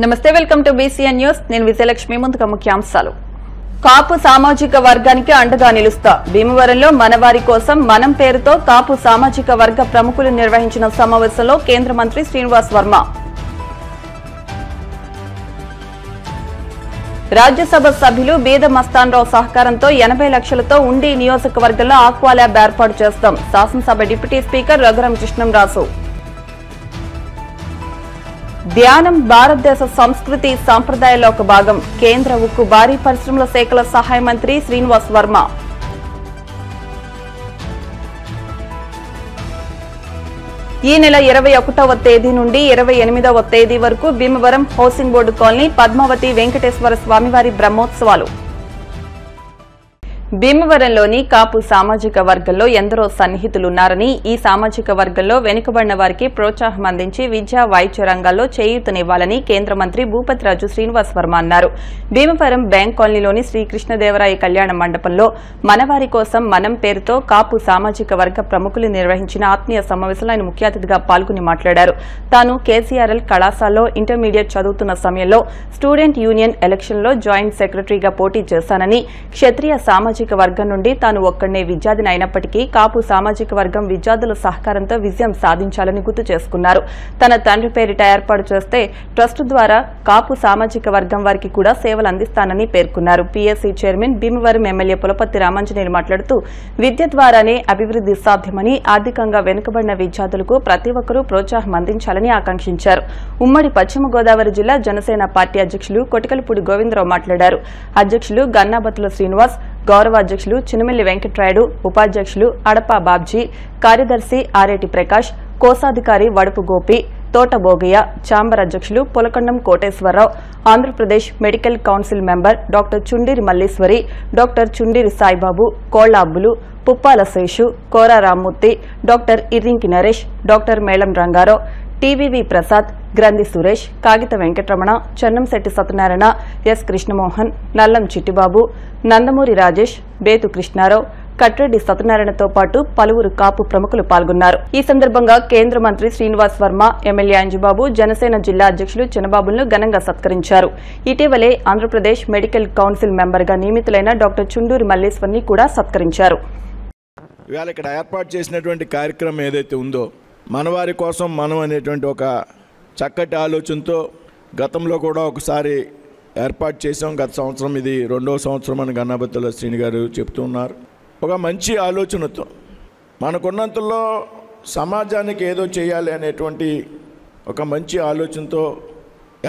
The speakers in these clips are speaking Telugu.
నమస్తే, వెల్కమ్ టు బీసీఎన్ న్యూస్. నేను విజయలక్ష్మి. ముందుగా ముఖ్యాంశాలు. కాపు సామాజిక వర్గానికి అండగా నిలుస్తా. భీమవరంలో మనవారి కోసం మనం పేరుతో కాపు సామాజిక వర్గ ప్రముఖులు నిర్వహించిన సమావేశంలో కేంద్ర మంత్రి శ్రీనివాస్ వర్మ. రాజ్యసభ సభ్యులు బీద మస్తాన్రావు సహకారంతో 80 లక్షలతో ఉండి నియోజకవర్గంలో ఆక్వా ల్యాబ్ ఏర్పాటు చేస్తాం. శాసనసభ డిప్యూటీ స్పీకర్ రఘురామ కృష్ణంరాజు. ధ్యానం భారతదేశ సంస్కృతి సంప్రదాయాల్లో ఒక భాగం. కేంద్ర ఉక్కు భారీ పరిశ్రమల శాఖల సహాయ మంత్రి శ్రీనివాస్ వర్మ. ఈ నెల 21వ తేదీ నుండి 28వ తేదీ వరకు Bhimavaram housing board colony Padmavati Venkateswara స్వామివారి బ్రహ్మోత్సవాలు. భీమవరంలోని కాపు సామాజిక వర్గంలో ఎందరో సన్నిహితులున్నారని, ఈ సామాజిక వర్గంలో వెనుకబడిన వారికి ప్రోత్సాహం అందించి విద్యా వైద్య రంగాల్లో చేయూతనివ్వాలని కేంద్ర మంత్రి భూపతిరాజు శ్రీనివాస్ వర్మ అన్నారు. భీమవరం బ్యాంక్ కాలనీలోని శ్రీకృష్ణదేవరాయ కళ్యాణ మండపంలో మనవారి కోసం మనం పేరుతో కాపు సామాజిక వర్గ ప్రముఖులు నిర్వహించిన ఆత్మీయ సమావేశంలో ఆయన ముఖ్య అతిథిగా పాల్గొని మాట్లాడారు. తాను కేసీఆర్ఎల్ కళాశాలలో ఇంటర్మీడియట్ చదువుతున్న సమయంలో స్టూడెంట్ యూనియన్ ఎలక్షన్లో జాయింట్ సెక్రటరీగా పోటీ చేశానని, క్షత్రియ సామాజిక వర్గం నుండి తాను ఒక్కడే విద్యార్థిని అయినప్పటికీ కాపు సామాజిక వర్గం విద్యార్థుల సహకారంతో విజయం సాధించాలని గుర్తు చేసుకున్నారు. తన తండ్రి పేరిట ఏర్పాటు చేస్తే ట్రస్ట్ ద్వారా కాపు సామాజిక వర్గం వారికి కూడా సేవలు అందిస్తానని పేర్కొన్నారు. PSC chairman Bhimavaram MLA Pulaparthi Ramanjaneyulu మాట్లాడుతూ విద్య ద్వారానే అభివృద్ధి సాధ్యమని, ఆర్థికంగా వెనుకబడిన విద్యార్థులకు ప్రతి ఒక్కరూ ప్రోత్సాహం అందించాలని ఆకాంక్షించారు. ఉమ్మడి పశ్చిమ గోదావరి జిల్లా జనసేన పార్టీ అధ్యక్షులు కొటికలపూడి గోవిందరావు మాట్లాడారు. అధ్యక్షులు గన్నాబతుల శ్రీనివాస్, గౌరవ అధ్యక్షులు చినమిల్లి వెంకట్రాయుడు, ఉపాధ్యక్షులు అడపా బాబ్జీ, కార్యదర్శి ఆరేటి ప్రకాష్, కోశాధికారి వడుపు గోపి, తోట భోగయ్య, ఛాంబర్ అధ్యక్షులు Pulakondam Koteswara Rao, Andhra Pradesh medical council member doctor Chundiri Malleswari, doctor Chundiri Saibabu, Kolla Abbulu, Puppala Seshu, Kora Rammurthy, doctor Irrinki Naresh, doctor Melam Ranga Rao, TVV Prasad, Granthi Suresh, Kagitha Venkataramana, Chennamsetty Satyanarayana, S Krishna Mohan, Nallam Chittibabu, Nandamuri Rajesh, Bethu Krishna Rao, Katreddy సత్యనారాయణతో పాటు పలువురు కాపు ప్రముఖులు పాల్గొన్నారు. ఈ సందర్భంగా కేంద్ర మంత్రి శ్రీనివాస్ వర్మ, ఎమ్మెల్యే అంజుబాబు, జనసేన జిల్లా అధ్యక్షులు చినబాబులను ఘనంగా సత్కరించారు. ఇటీవలే ఆంధ్రప్రదేశ్ మెడికల్ కౌన్సిల్ మెంబర్గా నియమితులైన డాక్టర్ చుండూరి మల్లేశ్వర్ని కూడా సత్కరించారు. ఇవాళ ఇక్కడ ఏర్పాటు చేసినటువంటి కార్యక్రమం ఏదైతే ఉందో, మనవారి కోసం మనం అనేటువంటి ఒక చక్కటి ఆలోచనతో గతంలో కూడా ఒకసారి ఏర్పాటు చేసాం. గత సంవత్సరం ఇది 2వ సంవత్సరం అని గన్నాబతుల శ్రీని గారు చెప్తూ ఉన్నారు. ఒక మంచి ఆలోచనతో మనకున్నంతలో సమాజానికి ఏదో చేయాలి అనేటువంటి ఒక మంచి ఆలోచనతో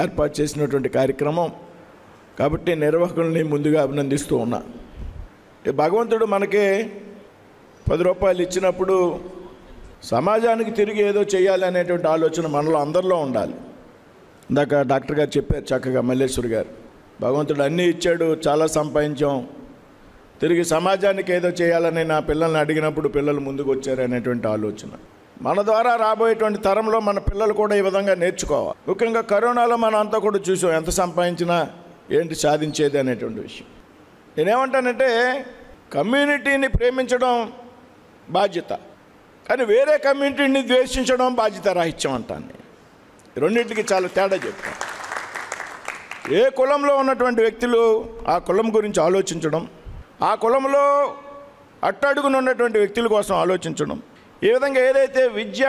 ఏర్పాటు చేసినటువంటి కార్యక్రమం కాబట్టి నిర్వాహకుల్ని ముందుగా అభినందిస్తూ ఉన్నా. భగవంతుడు మనకి 10 రూపాయలు ఇచ్చినప్పుడు సమాజానికి తిరిగి ఏదో చేయాలి అనేటువంటి ఆలోచన మనలో అందరిలో ఉండాలి. ఇందాక డాక్టర్ గారు చెప్పారు చక్కగా, మల్లేశ్వరి గారు, భగవంతుడు అన్నీ ఇచ్చాడు, చాలా సంపాదించాం, తిరిగి సమాజానికి ఏదో చేయాలని నా పిల్లల్ని అడిగినప్పుడు పిల్లలు ముందుకు వచ్చారు అనేటువంటి ఆలోచన. మన ద్వారా రాబోయేటువంటి తరంలో మన పిల్లలు కూడా ఈ విధంగా నేర్చుకోవాలి. ముఖ్యంగా కరోనాలో మనం అంతా కూడా చూసాం, ఎంత సంపాదించినా ఏంటి సాధించేది అనేటువంటి విషయం. నేనేమంటానంటే కమ్యూనిటీని ప్రేమించడం బాధ్యత, కానీ వేరే కమ్యూనిటీని ద్వేషించడం బాధ్యత రాహిత్యం అంటాను. రెండింటికి చాలా తేడా చెప్తాను. ఏ కులంలో ఉన్నటువంటి వ్యక్తులు ఆ కులం గురించి ఆలోచించడం, ఆ కులంలో అట్టడుగున ఉన్నటువంటి వ్యక్తుల కోసం ఆలోచించడం, ఏ విధంగా ఏదైతే విద్య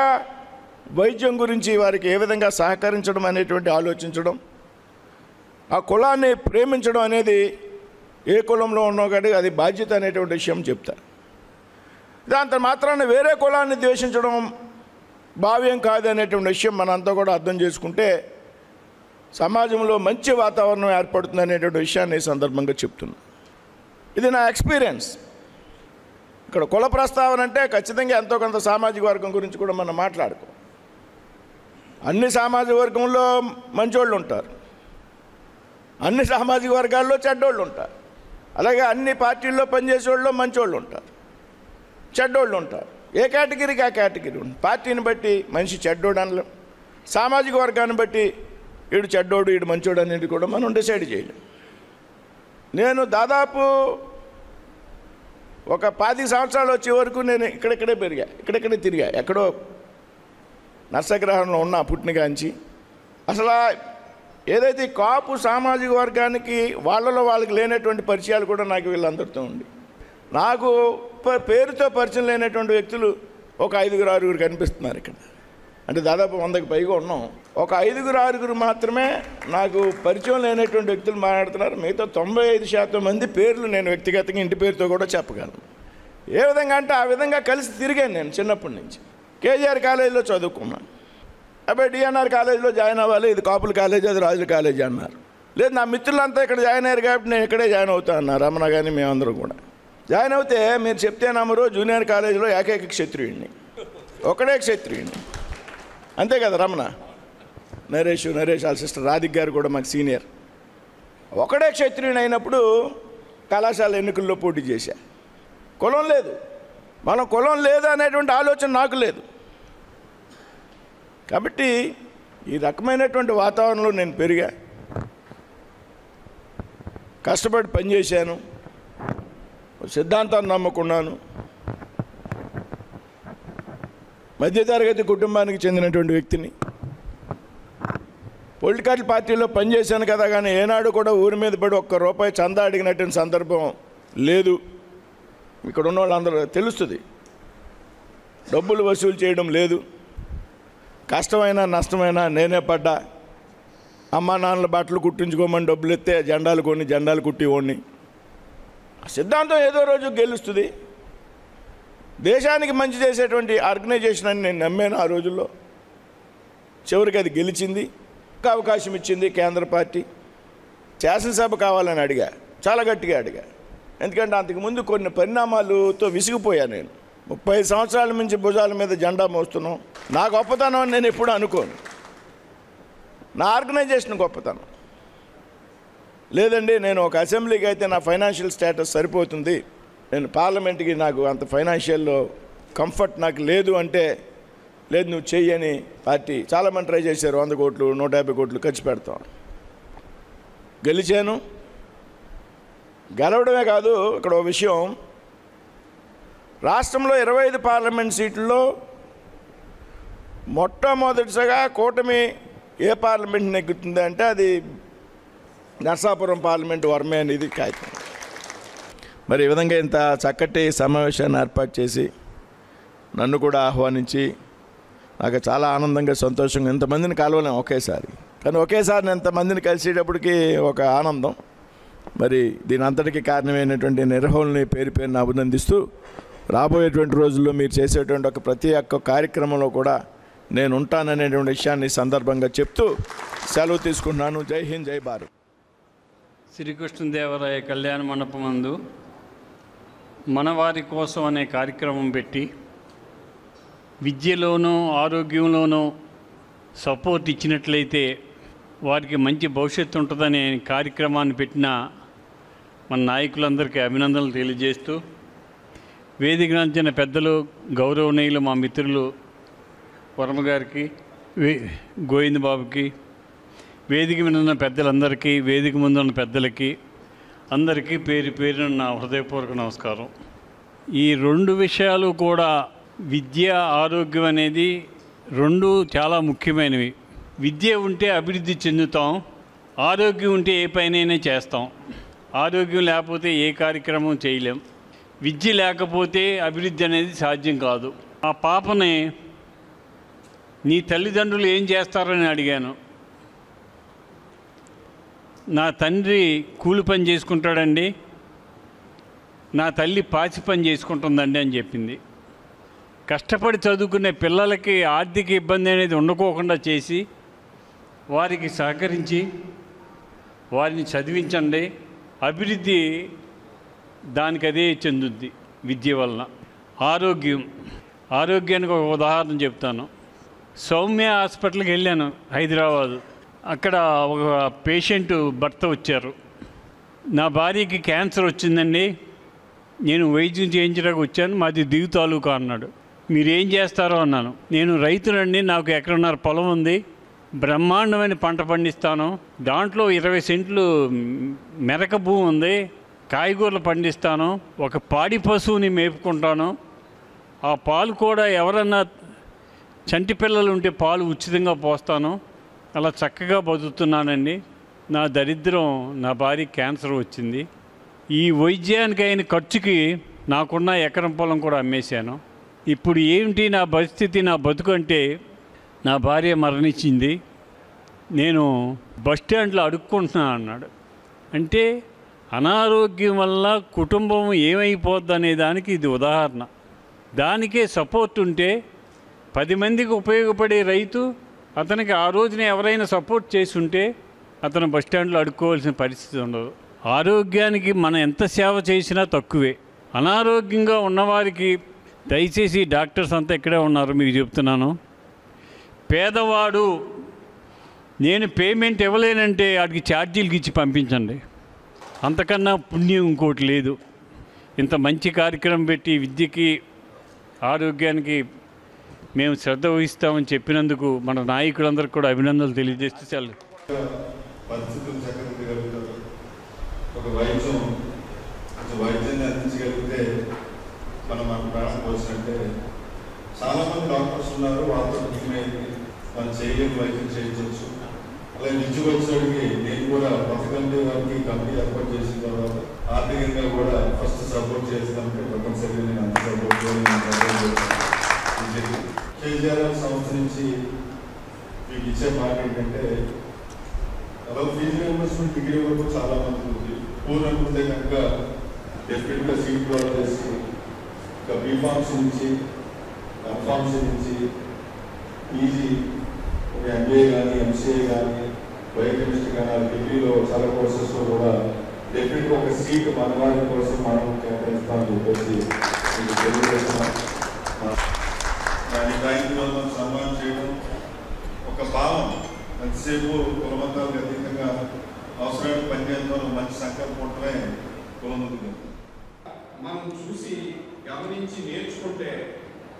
వైద్యం గురించి వారికి ఏ విధంగా సహకరించడం అనేటువంటి ఆలోచించడం, ఆ కులాన్ని ప్రేమించడం అనేది ఏ కులంలో ఉన్నా కానీ అది బాధ్యత అనేటువంటి విషయం చెప్తారు. దాంతో మాత్రాన వేరే కులాన్ని ద్వేషించడం భావ్యం కాదు అనేటువంటి విషయం మనంతా కూడా అర్థం చేసుకుంటే సమాజంలో మంచి వాతావరణం ఏర్పడుతుంది అనేటువంటి విషయాన్ని ఈ సందర్భంగా చెప్తున్నా. ఇది నా ఎక్స్పీరియన్స్. ఇక్కడ కుల ప్రస్తావన అంటే ఖచ్చితంగా ఎంతో కొంత సామాజిక వర్గం గురించి కూడా మనం మాట్లాడుకో. అన్ని సామాజిక వర్గంలో మంచోళ్ళు ఉంటారు, అన్ని సామాజిక వర్గాల్లో చెడ్డోళ్ళు ఉంటారు, అలాగే అన్ని పార్టీల్లో పనిచేసేవాళ్ళు మంచోళ్ళు ఉంటారు, చెడ్డోళ్ళు ఉంటారు. ఏ కేటగిరీకి ఆ కేటగిరీ ఉంది. పార్టీని బట్టి మనిషి చెడ్డోడు అనలేం, సామాజిక వర్గాన్ని బట్టి వీడు చెడ్డోడు వీడు మంచోడు అనేది కూడా మనం డిసైడ్ చేయలేం. నేను దాదాపు ఒక 10 సంవత్సరాలు వచ్చే వరకు నేను ఇక్కడిక్కడే పెరిగా, ఇక్కడిక్కడే తిరిగా, ఎక్కడో నర్సగ్రహంలో ఉన్న పుట్టినగాంచి అసలు ఏదైతే ఈ కాపు సామాజిక వర్గానికి వాళ్ళలో వాళ్ళకి లేనటువంటి పరిచయాలు కూడా నాకు వీళ్ళందరితో ఉంది. నాకు పేరుతో పరిచయం లేనటువంటి వ్యక్తులు ఒక 5-6 కనిపిస్తున్నారు ఇక్కడ. అంటే దాదాపు 100కి పైగా ఉన్నాం. ఒక 5-6 మాత్రమే నాకు పరిచయం లేనటువంటి వ్యక్తులు మాట్లాడుతున్నారు. మిగతా 95% మంది పేర్లు నేను వ్యక్తిగతంగా ఇంటి పేరుతో కూడా చెప్పగలను. ఏ విధంగా అంటే ఆ విధంగా కలిసి తిరిగాను నేను చిన్నప్పటి నుంచి. కేజీఆర్ కాలేజీలో చదువుకున్నాను. అబ్బాయి డిఎన్ఆర్ కాలేజీలో జాయిన్ అవ్వాలి, ఇది కాపుల కాలేజీ, అది రాజుల కాలేజీ అన్నారు. లేదు, నా మిత్రులంతా ఇక్కడ జాయిన్ అయ్యారు కాబట్టి నేను ఇక్కడే జాయిన్ అవుతా అన్నారు. రమణ కానీ మేమందరం కూడా జాయిన్ అవుతే, మీరు చెప్తే నమ్మరు, జూనియర్ కాలేజీలో ఏకైక క్షత్రియుడిని, ఒకడే క్షత్రియుడిని. అంతే కదా రమణ? నరేష్ వాళ్ళ సిస్టర్ రాధిక్ గారు కూడా మాకు సీనియర్. ఒకడే క్షత్రియుని అయినప్పుడు కళాశాల ఎన్నికల్లో పోటీ చేశా. కులం లేదు, మనం కులం లేదు అనేటువంటి ఆలోచన నాకు లేదు. కాబట్టి ఈ రకమైనటువంటి వాతావరణంలో నేను పెరిగా, కష్టపడి పనిచేశాను, సిద్ధాంతాన్ని నమ్ముకున్నాను. మధ్యతరగతి కుటుంబానికి చెందినటువంటి వ్యక్తిని. పొలిటికల్ పార్టీలో పనిచేశాను కదా, కానీ ఏనాడు కూడా ఊరి మీద పడి ₹1 చందా అడిగినటువంటి సందర్భం లేదు. ఇక్కడ ఉన్న వాళ్ళందరూ తెలుస్తుంది. డబ్బులు వసూలు చేయడం లేదు. కష్టమైనా నష్టమైనా నేనే పడ్డా. అమ్మా నాన్నల బట్టలు కుట్టించుకోమని డబ్బులు ఎత్తే జెండాలు కుట్టివ్వండి. సిద్ధాంతం ఏదో రోజు గెలుస్తుంది. దేశానికి మంచి చేసేటువంటి ఆర్గనైజేషన్ అని నేను నమ్మాను ఆ రోజుల్లో. చివరికి అది గెలిచింది, అవకాశం ఇచ్చింది కేంద్ర పార్టీ. శాసనసభ కావాలని అడిగా, చాలా గట్టిగా అడిగా. ఎందుకంటే అంతకుముందు కొన్ని పరిణామాలతో విసిగిపోయాను నేను. 35 సంవత్సరాల నుంచి భుజాల మీద జెండా మోస్తున్నాం. నా గొప్పతనం అని నేను ఎప్పుడూ అనుకోను, నా ఆర్గనైజేషన్ గొప్పతనం. లేదండి, నేను ఒక అసెంబ్లీకి అయితే నా ఫైనాన్షియల్ స్టేటస్ సరిపోతుంది, నేను పార్లమెంట్కి నాకు అంత ఫైనాన్షియల్ కంఫర్ట్ నాకు లేదు అంటే, లేదు నువ్వు చెయ్యని పార్టీ చాలామంది ట్రై చేశారు. 100 కోట్లు 150 కోట్లు ఖర్చు పెడతాం. గెలిచాను. గెలవడమే కాదు, ఇక్కడ ఒక విషయం, రాష్ట్రంలో 25 పార్లమెంట్ సీట్లలో మొట్టమొదటిసారిగా కూటమి ఏ పార్లమెంట్ నెగ్గుతుంది అంటే అది నరసాపురం పార్లమెంటు వర్మే అనేది కాగితం. మరి ఈ విధంగా ఇంత చక్కటి సమావేశాన్ని ఏర్పాటు చేసి నన్ను కూడా ఆహ్వానించి నాకు చాలా ఆనందంగా, సంతోషంగా, ఇంతమందిని కలవలేం ఒకేసారి, కానీ ఒకేసారి ఎంతమందిని కలిసేటప్పటికి ఒక ఆనందం. మరి దీని అంతటికీ కారణమైనటువంటి నిర్వహణని పేరు పేరున అభినందిస్తూ, రాబోయేటువంటి రోజుల్లో మీరు చేసేటువంటి ప్రతి ఒక్క కార్యక్రమంలో కూడా నేను ఉంటాననేటువంటి విషయాన్ని సందర్భంగా చెప్తూ సెలవు తీసుకుంటున్నాను. జై హింద్, జై భారత్. శ్రీకృష్ణదేవరాయ కళ్యాణ మండపమందు మనవారి కోసం అనే కార్యక్రమం పెట్టి విద్యలోనూ ఆరోగ్యంలోనూ సపోర్ట్ ఇచ్చినట్లయితే వారికి మంచి భవిష్యత్తు ఉంటుందనే కార్యక్రమాన్ని పెట్టిన మన నాయకులందరికీ అభినందనలు తెలియజేస్తూ, వేదిక నుంచిన పెద్దలు గౌరవనీయులు మా మిత్రులు వర్మ గారికి, గోవింద్ బాబుకి, వేదిక మీద ఉన్న పెద్దలందరికీ, వేదిక ముందు ఉన్న పెద్దలకి అందరికీ పేరు పేరున నా హృదయపూర్వక నమస్కారం. ఈ 2 విషయాలు కూడా, విద్య ఆరోగ్యం అనేది 2 చాలా ముఖ్యమైనవి. విద్య ఉంటే అభివృద్ధి చెందుతాం, ఆరోగ్యం ఉంటే ఏ పైనైనా చేస్తాం. ఆరోగ్యం లేకపోతే ఏ కార్యక్రమం చేయలేం. విద్య లేకపోతే అభివృద్ధి అనేది సాధ్యం కాదు. ఆ పాపని నీ తల్లిదండ్రులు ఏం చేస్తారని అడిగాను. నా తండ్రి కూలి పని చేసుకుంటాడండి, నా తల్లి పాచి పని చేసుకుంటుందండి అని చెప్పింది. కష్టపడి చదువుకునే పిల్లలకి ఆర్థిక ఇబ్బంది అనేది ఉండకోకుండా చేసి వారికి సహకరించి వారిని చదివించండి. అభివృద్ధి దానికి అదే చెందుద్ది విద్య వలన. ఆరోగ్యానికి ఒక ఉదాహరణ చెప్తాను. సౌమ్య హాస్పిటల్కి వెళ్ళాను హైదరాబాదు. అక్కడ ఒక పేషెంట్ భర్త వచ్చారు. నా భార్యకి క్యాన్సర్ వచ్చిందండి, నేను వైద్యం చేయించడానికి వచ్చాను, మాది దిగు తాలూకా అన్నాడు. మీరేం చేస్తారో అన్నాను. నేను రైతునండి, నాకు ఎకరన్నర పొలం ఉంది, బ్రహ్మాండమైన పంట పండిస్తాను, దాంట్లో 20 సెంట్లు మెరక భూమి ఉంది, కాయగూరలు పండిస్తాను, ఒక పాడి పశువుని మేపుకుంటాను, ఆ పాలు కూడా ఎవరన్నా చంటి పిల్లలు ఉంటే పాలు ఉచితంగా పోస్తాను, అలా చక్కగా బతుకుతున్నానండి. నా దరిద్రం, నా భార్య క్యాన్సర్ వచ్చింది. ఈ వైద్యానికి అయిన ఖర్చుకి నాకున్న ఎకరం పొలం కూడా అమ్మేశాను. ఇప్పుడు ఏమిటి నా పరిస్థితి, నా బతుకు అంటే నా భార్య మరణించింది, నేను బస్ స్టాండ్లో అడుక్కుంటున్నాను అన్నాడు. అంటే అనారోగ్యం వల్ల కుటుంబం ఏమైపోద్ది అనే దానికి ఇది ఉదాహరణ. దానికే సపోర్ట్ ఉంటే 10 మందికి ఉపయోగపడే రైతు, అతనికి ఆ రోజున ఎవరైనా సపోర్ట్ చేసి ఉంటే అతను బస్ స్టాండ్లో అడుక్కోవాల్సిన పరిస్థితి ఉండదు. ఆరోగ్యానికి మనం ఎంత సేవ చేసినా తక్కువే. అనారోగ్యంగా ఉన్నవారికి దయచేసి డాక్టర్స్ అంతా ఇక్కడే ఉన్నారు, మీకు చెప్తున్నాను, పేదవాడు నేను పేమెంట్ ఇవ్వలేనంటే వాడికి ఛార్జీలకి ఇచ్చి పంపించండి. అంతకన్నా పుణ్యం ఇంకోటి లేదు. ఇంత మంచి కార్యక్రమం పెట్టి విద్యకి ఆరోగ్యానికి మేము శ్రద్ధ వహిస్తామని చెప్పినందుకు మన నాయకులందరికీ కూడా అభినందనలు తెలియజేస్తూ చాలు. పరిస్థితులు చక్కదిద్దగలుగుతారు. ఒక వైద్యాన్ని అందించగలిగితే మనం మన ప్రాణం పోసినట్టే. చాలామంది డాక్టర్స్ ఉన్నారు, వాళ్ళతో నిజమైంది మనం చేయలేని వైద్యం చేయించవచ్చు. అలాగే విద్య వచ్చేటికి నేను కూడా పథకండి వారికి కంపెనీ ఏర్పాటు చేసిన తర్వాత ఆర్థికంగా కూడా ఫస్ట్ సపోర్ట్ చేస్తానంటే తప్పనిసరిగా నేను అంత సపోర్ట్ కేజీఆర్ఎల్ సంస్థ నుంచి మీకు ఇచ్చే మాట ఏంటంటే, అలా ఫీజు రియంబర్స్మెంట్ డిగ్రీ వరకు చాలా మంది ఉంది. పూర్ అనుకుంటే కనుక డెఫినెట్గా సీట్ కూడా చేసి ఇంకా బీఫార్మ్స్ నుంచి ఎంఫార్మ్స్ నుంచి పీజీ ఎంబీఏ కానీ ఎంసీఏ కానీ బయోకెమిస్ట్రీ కానీ డిగ్రీలో చాలా కోర్సెస్లో కూడా డెఫినెట్గా ఒక సీట్ మనవాడి కోసం మనం కేటాయిస్తామని చెప్పేసి మీకు తెలియజేస్తున్నాం. దాని కార్యక్రమం సన్మానం చేయడం ఒక భావం, ఎంతసేపు కులమతాలకు అతీతంగా అవసరానికి పనిచేయడంలో మంచి సంకల్పం ఉండటమే కులముందుకు. మనం చూసి గమనించి నేర్చుకుంటే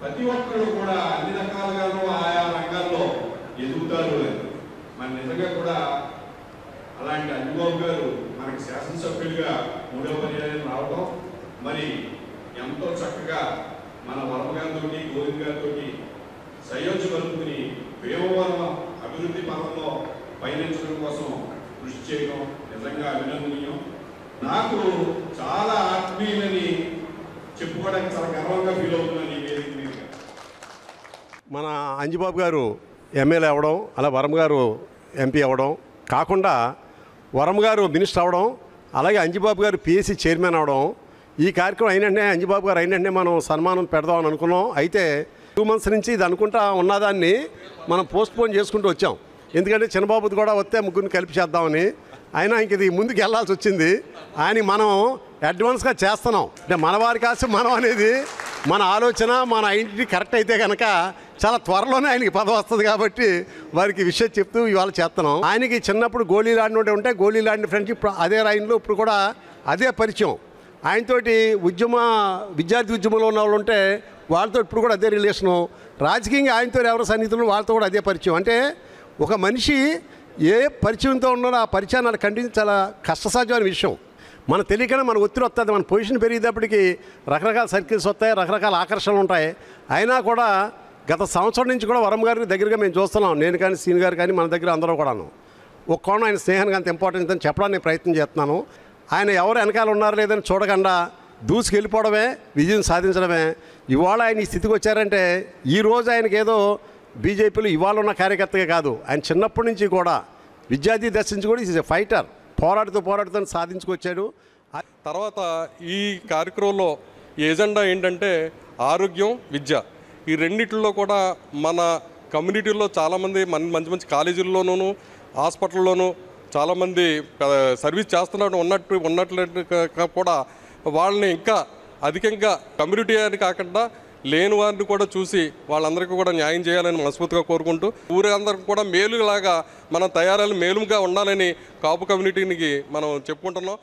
ప్రతి ఒక్కరు కూడా అన్ని రకాలుగాను ఆయా రంగాల్లో ఎదుగుతారు. మరి నిజంగా కూడా అలాంటి అంజబాబు గారు మనకి శాసనసభ్యులుగా 3వ పర్యాయం రావడం, మరి ఎంతో చక్కగా మన వరమ గారితో గోవింద్ గారితో సంయోజన కలుపుకుని భీమవరం అభివృద్ధి పథంలో పయనించడం కోసం కృషి చేయడం నిజంగా అభినందనీయం. నాకు చాలా ఆత్మీయులని చెప్పుకోవడానికి చాలా గర్వంగా ఫీల్ అవుతున్నాను ఈ వేదిక మీద. మన అంజిబాబు గారు ఎమ్మెల్యే అవ్వడం, అలా వరం గారు ఎంపీ అవ్వడం కాకుండా వరం గారు మినిస్టర్ అవ్వడం, అలాగే అంజిబాబు గారు పిఎస్సి చైర్మన్ అవ్వడం, ఈ కార్యక్రమం అయినంటే అంజిబాబు గారు అయినంటే మనం సన్మానం పెడదామని అనుకున్నాం. అయితే 2 months నుంచి ఇది అనుకుంటా ఉన్నదాన్ని మనం పోస్ట్పోన్ చేసుకుంటూ వచ్చాం. ఎందుకంటే చిన్నబాబుది కూడా వస్తే ముగ్గురిని కలిపి చేద్దామని. అయినా ఇంక ఇది ముందుకు వెళ్ళాల్సి వచ్చింది. ఆయన మనం అడ్వాన్స్గా చేస్తున్నాం. అంటే మన వారి కాసి మనం అనేది మన ఆలోచన, మన ఐడెంటిటీ కరెక్ట్ అయితే కనుక చాలా త్వరలోనే ఆయనకి పదవి వస్తుంది. కాబట్టి వారికి విషయం చెప్తూ ఇవాళ చేస్తున్నాం. ఆయనకి చిన్నప్పుడు గోళీలు ఆడినోటే ఉంటే గోళీలు ఆడిన ఫ్రెండ్షిప్ అదే లైన్లో ఇప్పుడు కూడా అదే పరిచయం. ఆయనతోటి విద్యార్థి ఉద్యమంలో ఉన్న వాళ్ళు ఉంటే వాళ్ళతో ఇప్పుడు కూడా అదే రిలేషను. రాజకీయంగా ఆయనతో ఎవరు సన్నిహితులు వాళ్ళతో కూడా అదే పరిచయం. అంటే ఒక మనిషి ఏ పరిచయంతో ఉన్నారో ఆ పరిచయాన్ని అలా కంటిన్యూ చాలా కష్టసాధ్యమైన విషయం. మన తెలియకనే మన ఒత్తిడి వస్తుంది. మన పొజిషన్ పెరిగేటప్పటికి రకరకాల సర్కిల్స్ వస్తాయి, రకరకాల ఆకర్షణలు ఉంటాయి. అయినా కూడా గత సంవత్సరం నుంచి కూడా వరం గారికి దగ్గరగా మేము చూస్తున్నాం. నేను కానీ సీన్ గారు కానీ మన దగ్గర అందరూ కూడాను ఒక కోణం ఆయన స్నేహానికి అంత ఇంపార్టెన్స్ అని చెప్పడానికి ప్రయత్నం చేస్తున్నాను. ఆయన ఎవరు వెనకాల ఉన్నారో లేదని చూడకుండా దూసుకెళ్ళిపోవడమే విజయం సాధించడమే. ఇవాళ ఆయన ఈ స్థితికి వచ్చారంటే ఈరోజు ఆయనకి ఏదో బీజేపీలో ఇవాళ ఉన్న కార్యకర్తగా కాదు, ఆయన చిన్నప్పటి నుంచి కూడా విద్యార్థి దశ నుంచి కూడా ఈజ్ ఎ ఫైటర్. పోరాడుతూ సాధించుకొచ్చాడు. తర్వాత ఈ కార్యక్రమంలో ఎజెండా ఏంటంటే ఆరోగ్యం, విద్య. ఈ రెండిట్లో కూడా మన కమ్యూనిటీల్లో చాలామంది మంచి మంచి కాలేజీల్లోనూ హాస్పిటల్లోనూ చాలామంది సర్వీస్ ఉన్నట్లు కూడా వాళ్ళని ఇంకా అధికంగా కమ్యూనిటీ అని కాకుండా లేని వారిని కూడా చూసి వాళ్ళందరికీ కూడా న్యాయం చేయాలని మనస్ఫూర్తిగా కోరుకుంటూ ఊరందరికీ కూడా మేలులాగా మనం తయారయ్యి మేలుగా ఉండాలని కాపు కమ్యూనిటీకి మనం చెప్పుకుంటున్నాం.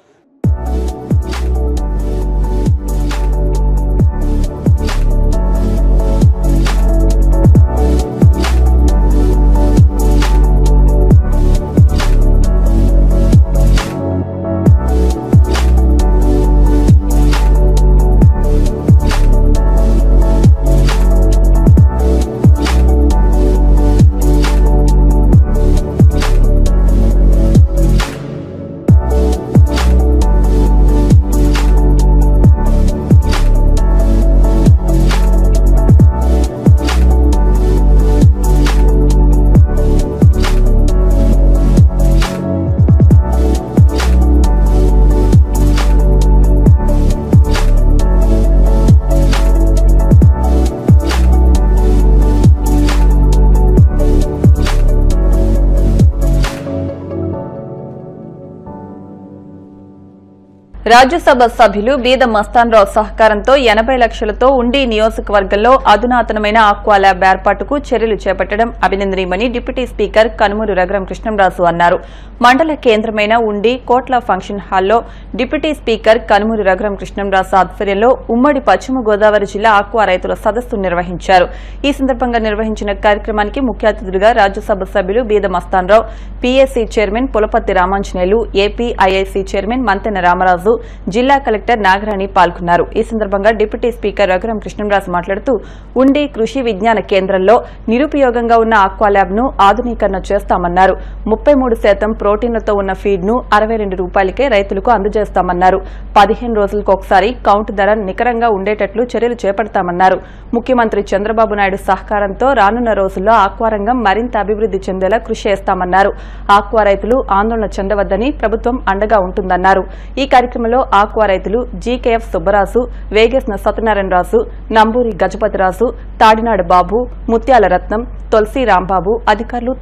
రాజ్యసభ సభ్యులు బీద మస్తాన్రావు సహకారంతో 80 లక్షలతో ఉండి నియోజకవర్గంలో అధునాతనమైన ఆక్వా ల్యాబ్ ఏర్పాటుకు చర్యలు చేపట్టడం అభినందనీయమని డిప్యూటీ స్పీకర్ కనుమూరి రఘురామ కృష్ణంరాజు అన్నారు. మండల కేంద్రమైన ఉండి కోట్ల ఫంక్షన్ హాల్లో డిప్యూటీ స్పీకర్ కనుమూరి రఘురామ కృష్ణంరాజు ఆధ్వర్యంలో ఉమ్మడి పశ్చిమ గోదావరి జిల్లా ఆక్వా రైతుల సదస్సు నిర్వహించారు. ఈ సందర్భంగా నిర్వహించిన కార్యక్రమానికి ముఖ్య అతిథులుగా రాజ్యసభ సభ్యులు Beeda Mastan Rao, PSC chairman Pulaparthi Ramanjaneyulu, APIIC chairman Mantena Ramaraju, జిల్లా కలెక్టర్ నాగరాణి పాల్గొన్నారు. ఈ సందర్భంగా డిప్యూటీ స్పీకర్ రఘురామ కృష్ణంరాజు మాట్లాడుతూ ఉండి కృషి విజ్ఞాన కేంద్రంలో నిరుపయోగంగా ఉన్న ఆక్వా ల్యాబ్ ను ఆధునీకరణ చేస్తామన్నారు. 33% ప్రోటీన్లతో ఉన్న ఫీడ్ ను 62 రూపాయలకే రైతులకు అందజేస్తామన్నారు. 15 రోజులకు ఒకసారి కౌంట్ ధర నికరంగా ఉండేటట్లు చర్యలు చేపడతామన్నారు. ముఖ్యమంత్రి చంద్రబాబు నాయుడు సహకారంతో రానున్న రోజుల్లో ఆక్వా రంగం మరింత అభివృద్ది చెందేలా కృషి చేస్తామన్నారు. ఆక్వా రైతులు ఆందోళన చెందవద్దని ప్రభుత్వం అండగా ఉంటుందన్నారు. ఈ కార్యక్రమంలో ఆక్వా రైతులు జీకేఎఫ్ సుబ్బరాజు, వేగేసిన సత్యనారాయణరాజు, నంబూరి గజపతిరాజు, తాడినాడు బాబు, ముత్యాల రత్నం, తులసి రాంబాబు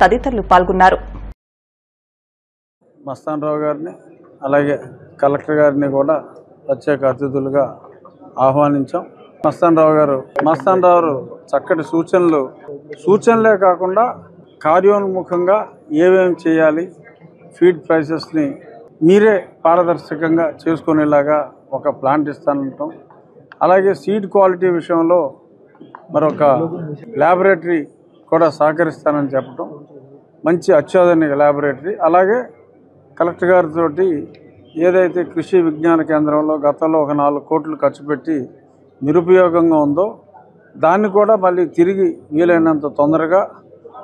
తదితరులు పాల్గొన్నారు. మస్తాన్రావు గారిని అలాగే కలెక్టర్ గారిని కూడా ప్రత్యేక అతిథులుగా ఆహ్వానించాం. మస్తాన్రావు చక్కటి సూచనలే కాకుండా కార్యోన్ముఖంగా ఏమేమి చేయాలి, ఫీడ్ ప్రైసెస్ని మీరే పారదర్శకంగా చేసుకునేలాగా ఒక ప్లాంట్ ఇస్తానంటాం. అలాగే సీడ్ క్వాలిటీ విషయంలో మరొక ల్యాబొరేటరీ కూడా సహకరిస్తానని చెప్పడం, మంచి అత్యాధునిక ల్యాబొరేటరీ. అలాగే కలెక్టర్ గారితో ఏదైతే కృషి విజ్ఞాన కేంద్రంలో గతంలో ఒక 4 కోట్లు ఖర్చు పెట్టి నిరుపయోగంగా ఉందో దాన్ని కూడా మళ్ళీ తిరిగి వీలైనంత తొందరగా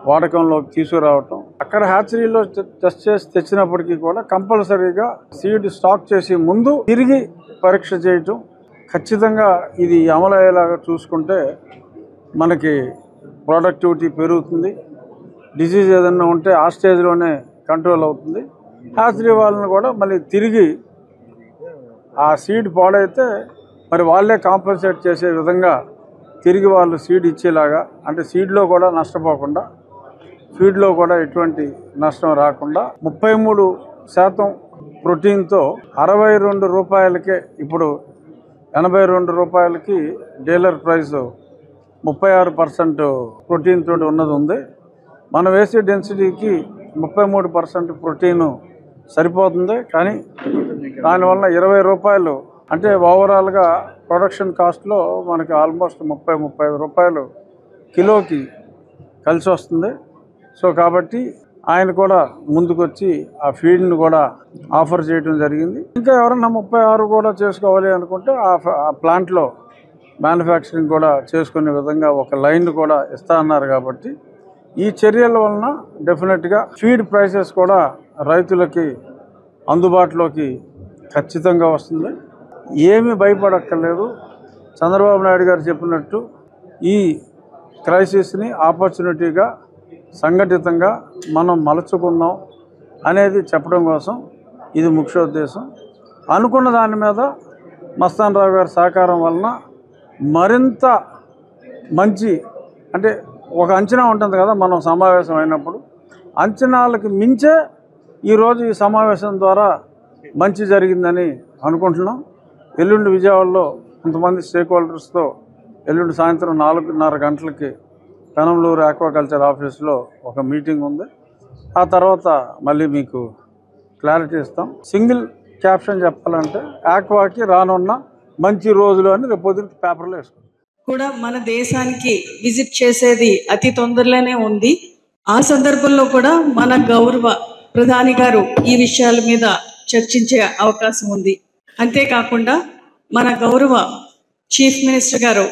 వాడకంలోకి తీసుకురావటం, అక్కడ హ్యాచరీలో టెస్ట్ చేసి తెచ్చినప్పటికీ కూడా కంపల్సరీగా సీడ్ స్టాక్ చేసి ముందు తిరిగి పరీక్ష చేయటం, ఖచ్చితంగా ఇది అమలు అయ్యేలాగా చూసుకుంటే మనకి ప్రొడక్టివిటీ పెరుగుతుంది. డిసీజ్ ఏదైనా ఉంటే ఆ స్టేజ్లోనే కంట్రోల్ అవుతుంది. హ్యాచరీ వాళ్ళని కూడా మళ్ళీ తిరిగి ఆ సీడ్ పాడైతే మరి వాళ్ళే కాంపన్సేట్ చేసే విధంగా తిరిగి వాళ్ళు సీడ్ ఇచ్చేలాగా, అంటే సీడ్లో కూడా నష్టపోకుండా ఫీడ్లో కూడా ఎటువంటి నష్టం రాకుండా 33% ప్రోటీన్తో 62 రూపాయలకే, ఇప్పుడు 82 రూపాయలకి డీలర్ ప్రైస్ 36% ప్రోటీన్ తోటి ఉన్నది ఉంది. మనం వేసే డెన్సిటీకి 33% ప్రోటీను సరిపోతుంది. కానీ దానివల్ల 20 రూపాయలు అంటే ఓవరాల్గా ప్రొడక్షన్ కాస్ట్లో మనకి ఆల్మోస్ట్ 30-35 రూపాయలు కిలోకి కలిసి వస్తుంది. సో కాబట్టి ఆయన కూడా ముందుకొచ్చి ఆ ఫీడ్ని కూడా ఆఫర్ చేయడం జరిగింది. ఇంకా ఎవరన్నా 36 కూడా చేసుకోవాలి అనుకుంటే ఆ ప్లాంట్లో మ్యానుఫ్యాక్చరింగ్ కూడా చేసుకునే విధంగా ఒక లైన్ కూడా ఇస్తా అన్నారు. కాబట్టి ఈ చర్యల వలన డెఫినెట్గా ఫీడ్ ప్రైసెస్ కూడా రైతులకి అందుబాటులోకి ఖచ్చితంగా వస్తుంది. ఏమీ భయపడక్కర్లేదు. చంద్రబాబు నాయుడు గారు చెప్పినట్టు ఈ క్రైసిస్ని ఆపర్చునిటీగా సంఘటితంగా మనం మలుచుకుందాం అనేది చెప్పడం కోసం ఇది ముఖ్యోద్దేశం. అనుకున్న దాని మీద మస్తాన్రావు గారి సహకారం వలన మరింత మంచి, అంటే ఒక అంచనా ఉంటుంది కదా మనం సమావేశం అయినప్పుడు, అంచనాలకు మించే ఈరోజు ఈ సమావేశం ద్వారా మంచి జరిగిందని అనుకుంటున్నాం. ఎల్లుండి విజయవాడలో కొంతమంది స్టేక్ హోల్డర్స్తో ఎల్లుండి సాయంత్రం 4:30 గంటలకి పెనంలూరు ఆక్వాకల్చర్ ఆఫీస్లో ఒక మీటింగ్ ఉంది. ఆ తర్వాత మళ్ళీ మీకు క్లారిటీ ఇస్తాం. సింగిల్ క్యాప్షన్ చెప్పాలంటే ఆక్వాకి రానున్న మంచి రోజులు అని రేపు పొద్దున్న పేపర్లో వేసుకుంటాం. కూడా మన దేశానికి విజిట్ చేసేది అతి తొందరలోనే ఉంది. ఆ సందర్భంలో కూడా మన గౌరవ ప్రధాని గారు ఈ విషయాల మీద చర్చించే అవకాశం ఉంది. అంతేకాకుండా మన గౌరవ చీఫ్ మినిస్టర్ గారు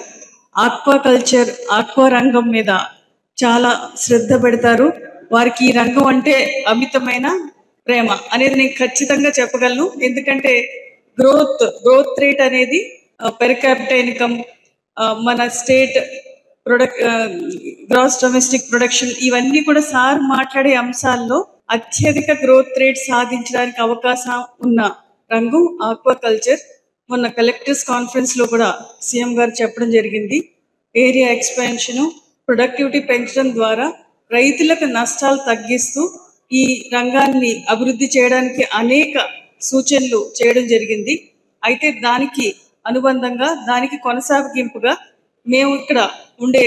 ఆక్వాకల్చర్, ఆక్వా రంగం మీద చాలా శ్రద్ధ పెడతారు. వారికి ఈ రంగం అంటే అమితమైన ప్రేమ అనేది నేను ఖచ్చితంగా చెప్పగలను. ఎందుకంటే గ్రోత్ రేట్ అనేది పెర్ క్యాపిటల్ ఇన్కమ్, మన స్టేట్ గ్రాస్ డొమెస్టిక్ ప్రొడక్షన్, ఇవన్నీ కూడా సార్ మాట్లాడే అంశాల్లో అత్యధిక గ్రోత్ రేట్ సాధించడానికి అవకాశం ఉన్న రంగం ఆక్వాకల్చర్. మొన్న కలెక్టర్స్ కాన్ఫరెన్స్ లో కూడా సీఎం గారు చెప్పడం జరిగింది. ఏరియా ఎక్స్పాన్షన్, ప్రొడక్టివిటీ పెంచడం ద్వారా రైతులకు నష్టాలు తగ్గిస్తూ ఈ రంగాన్ని అభివృద్ధి చేయడానికి అనేక సూచనలు చేయడం జరిగింది. అయితే దానికి అనుబంధంగా దానికి కొనసాగింపుగా మేము ఇక్కడ ఉండే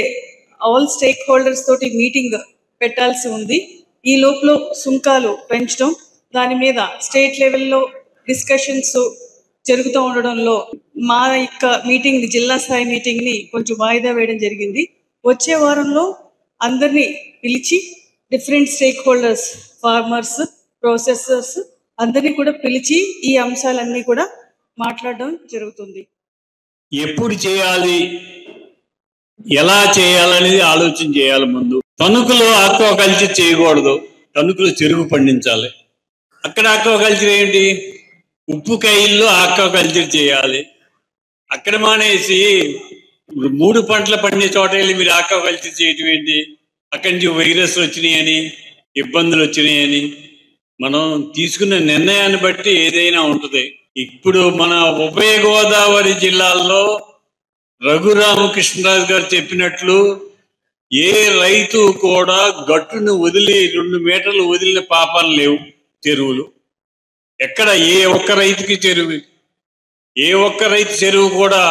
ఆల్ స్టేక్ హోల్డర్స్ తోటి మీటింగ్ పెట్టాల్సి ఉంది. ఈ లోపల సుంకాలు పెంచడం, దాని మీద స్టేట్ లెవెల్లో డిస్కషన్స్ జరుగుతూ ఉండడంలో మా యొక్క మీటింగ్, జిల్లా స్థాయి మీటింగ్ని కొంచెం వాయిదా వేయడం జరిగింది. వచ్చే వారంలో అందరినీ పిలిచి different stake holders, farmers, processors అందరినీ కూడా పిలిచి ఈ అంశాలన్నీ కూడా మాట్లాడడం జరుగుతుంది. ఎప్పుడు చేయాలి, ఎలా చేయాలనేది ఆలోచన చేయాలి. ముందు తణుకులో ఆక్వాకల్చర్ చేయకూడదు, తణుకులో చెరుకు పండించాలి. అక్కడ ఆక్వాకల్చర్ ఏంటి, ఉప్పు కైల్లో ఆక్వాకల్చర్ చేయాలి. అక్కడ మానేసి 3 పంటలు పండే చోట వెళ్ళి మీరు ఆక్వాకల్చర్ చేయటం ఏంటి? అక్కడి నుంచి వైరస్లు వచ్చినాయని, ఇబ్బందులు వచ్చినాయని. మనం తీసుకున్న నిర్ణయాన్ని బట్టి ఏదైనా ఉంటుంది. ఇప్పుడు మన ఉభయ గోదావరి జిల్లాల్లో రఘురామకృష్ణరాజు గారు చెప్పినట్లు ఏ రైతు కూడా గట్టును వదిలి 2 మీటర్లు వదిలిన పాపాలు లేవు. చెరువులు ఎక్కడ ఏ ఒక్క రైతుకి చెరువు, ఏ ఒక్క రైతు చెరువు కూడా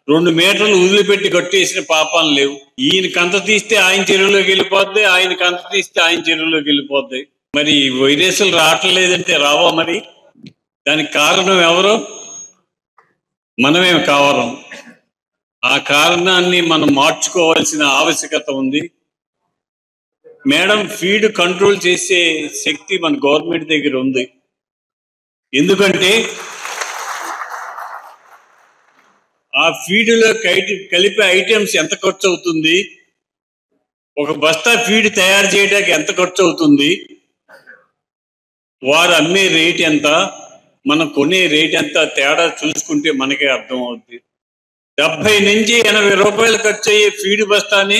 2 మీటర్లు వదిలిపెట్టి కట్టేసిన పాపాలు లేవు. ఈయన కంత తీస్తే ఆయన చెరువులోకి వెళ్ళిపోద్ది, ఆయన కంత తీస్తే ఆయన చెరువులోకి వెళ్ళిపోద్ది. మరి వైరస్లు రావట్లేదంటే రావా? మరి దానికి కారణం ఎవరు? మనమే కావరం. ఆ కారణాన్ని మనం మార్చుకోవాల్సిన ఆవశ్యకత ఉంది. మేడం, ఫీడ్ కంట్రోల్ చేసే శక్తి మన గవర్నమెంట్ దగ్గర ఉంది. ఎందుకంటే ఆ ఫీడ్లో కలిపే ఐటమ్స్ ఎంత ఖర్చు అవుతుంది, ఒక బస్తా ఫీడ్ తయారు చేయడానికి ఎంత ఖర్చు అవుతుంది, వారు అమ్మే రేట్ ఎంత, మనం కొనే రేట్ ఎంత, తేడా చూసుకుంటే మనకే అర్థం అవుతుంది. 70 నుంచి 80 రూపాయలు ఖర్చు అయ్యే ఫీడ్ బస్తాని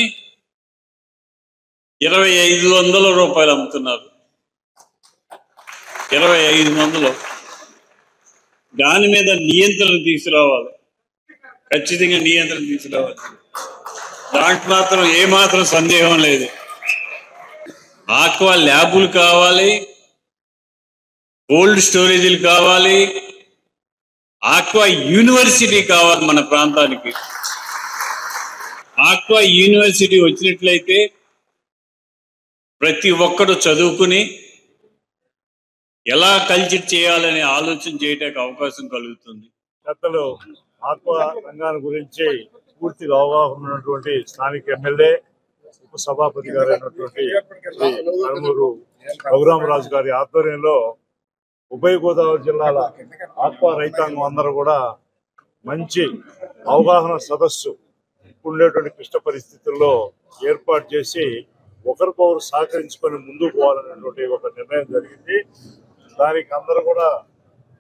2500 రూపాయలు అమ్ముతున్నారు. 2500. దాని మీద నియంత్రణ తీసుకురావాలి, ఖచ్చితంగా నియంత్రణ తీసుకురావాలి. దాంట్లో మాత్రం ఏమాత్రం సందేహం లేదు. ఆక్వా ల్యాబులు కావాలి, కోల్డ్ స్టోరేజీలు కావాలి, ఆక్వా యూనివర్సిటీ కావాలి మన ప్రాంతానికి. ఆక్వా యూనివర్సిటీ వచ్చినట్లయితే ప్రతి ఒక్కరు చదువుకుని ఎలా కల్చర్ చేయాలనే ఆలోచన చేయడానికి అవకాశం కలుగుతుంది. పెద్దలు ఆక్వా రంగాన్ని గురించి పూర్తిగా అవగాహన ఉన్నటువంటి స్థానిక ఎమ్మెల్యే, ఉప సభాపతి గారు అయినటువంటి కనుమూరు రఘురామరాజు గారి ఆధ్వర్యంలో ఉభయ గోదావరి జిల్లాల ఆక్వా రైతాంగం అందరూ కూడా మంచి అవగాహన సదస్సు ఉండేటువంటి క్లిష్ట పరిస్థితుల్లో ఏర్పాటు చేసి ఒకరికొకరు సహకరించుకొని ముందుకు పోవాలనేటువంటి ఒక నిర్ణయం జరిగింది. దానికి అందరూ కూడా